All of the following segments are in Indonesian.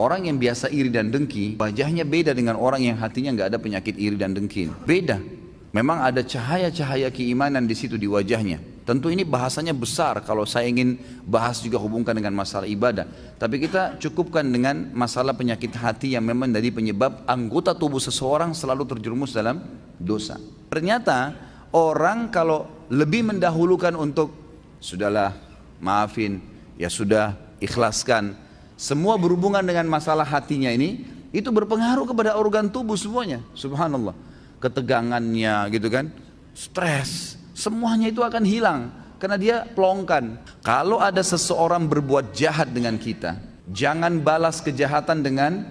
Orang yang biasa iri dan dengki, wajahnya beda dengan orang yang hatinya nggak ada penyakit iri dan dengki. Beda. Memang ada cahaya-cahaya keimanan di situ di wajahnya. Tentu ini bahasanya besar kalau saya ingin bahas juga hubungkan dengan masalah ibadah. Tapi kita cukupkan dengan masalah penyakit hati yang memang dari penyebab anggota tubuh seseorang selalu terjerumus dalam dosa. Ternyata orang kalau lebih mendahulukan untuk sudahlah, maafin, ya sudah, ikhlaskan. Semua berhubungan dengan masalah hatinya ini, itu berpengaruh kepada organ tubuh semuanya. Subhanallah. Ketegangannya gitu kan, stres, semuanya itu akan hilang. Karena dia pelongkan. Kalau ada seseorang berbuat jahat dengan kita, jangan balas kejahatan dengan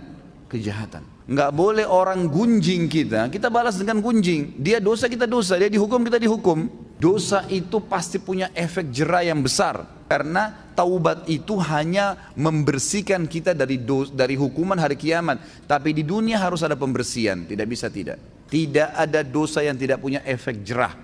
kejahatan. Enggak boleh orang gunjing kita balas dengan gunjing. Dia dosa, kita dosa. Dia dihukum, kita dihukum. Dosa itu pasti punya efek jera yang besar. Karena taubat itu hanya membersihkan kita dari hukuman hari kiamat. Tapi di dunia harus ada pembersihan. Tidak bisa tidak. Tidak ada dosa yang tidak punya efek jerah.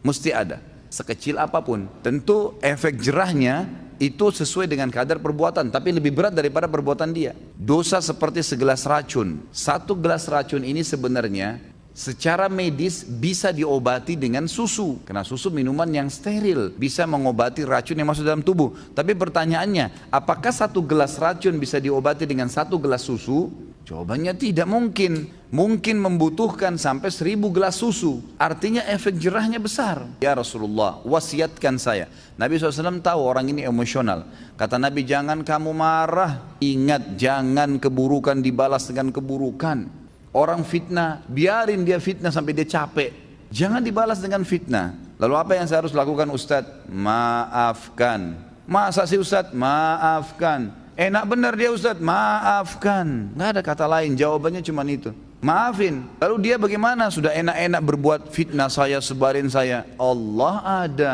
Mesti ada. Sekecil apapun. Tentu efek jerahnya itu sesuai dengan kadar perbuatan, tapi lebih berat daripada perbuatan dia. Dosa seperti segelas racun. Satu gelas racun ini sebenarnya secara medis bisa diobati dengan susu. Karena susu minuman yang steril, bisa mengobati racun yang masuk dalam tubuh. Tapi pertanyaannya, apakah satu gelas racun bisa diobati dengan satu gelas susu? Jawabannya tidak mungkin. Mungkin membutuhkan sampai 1000 gelas susu. Artinya efek jerahnya besar. Ya Rasulullah, wasiatkan saya. Nabi SAW tahu orang ini emosional. Kata Nabi, jangan kamu marah. Ingat, jangan keburukan dibalas dengan keburukan. Orang fitnah, biarin dia fitnah sampai dia capek. Jangan dibalas dengan fitnah. Lalu apa yang saya harus lakukan Ustadz? Maafkan. Masa sih Ustadz? Maafkan. Enak benar dia Ustadz? Maafkan. Nggak ada kata lain, jawabannya cuma itu. Maafin. Lalu dia bagaimana? Sudah enak-enak berbuat fitnah saya, sebarin saya. Allah ada.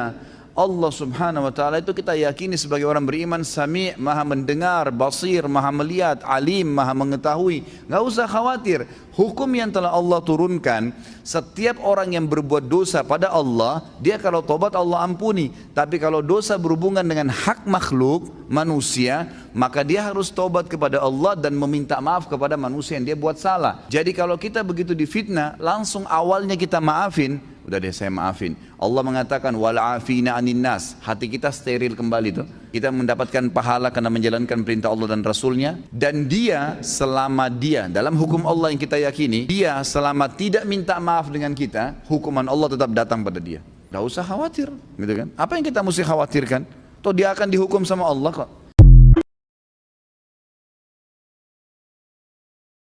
Allah subhanahu wa ta'ala itu kita yakini sebagai orang beriman, sami', maha mendengar, basir, maha melihat, alim, maha mengetahui. Gak usah khawatir. Hukum yang telah Allah turunkan, setiap orang yang berbuat dosa pada Allah, dia kalau tobat Allah ampuni. Tapi kalau dosa berhubungan dengan hak makhluk, manusia, maka dia harus tobat kepada Allah dan meminta maaf kepada manusia yang dia buat salah. Jadi kalau kita begitu difitnah, langsung awalnya kita maafin, udah deh saya maafin. Allah mengatakan wal afina anin nas. Hati kita steril kembali tuh. Kita mendapatkan pahala karena menjalankan perintah Allah dan Rasulnya. Dan dia selama dia dalam hukum Allah yang kita yakini, dia selama tidak minta maaf dengan kita, hukuman Allah tetap datang pada dia. Gak usah khawatir, gitu kan? Apa yang kita mesti khawatirkan? Toh dia akan dihukum sama Allah kok.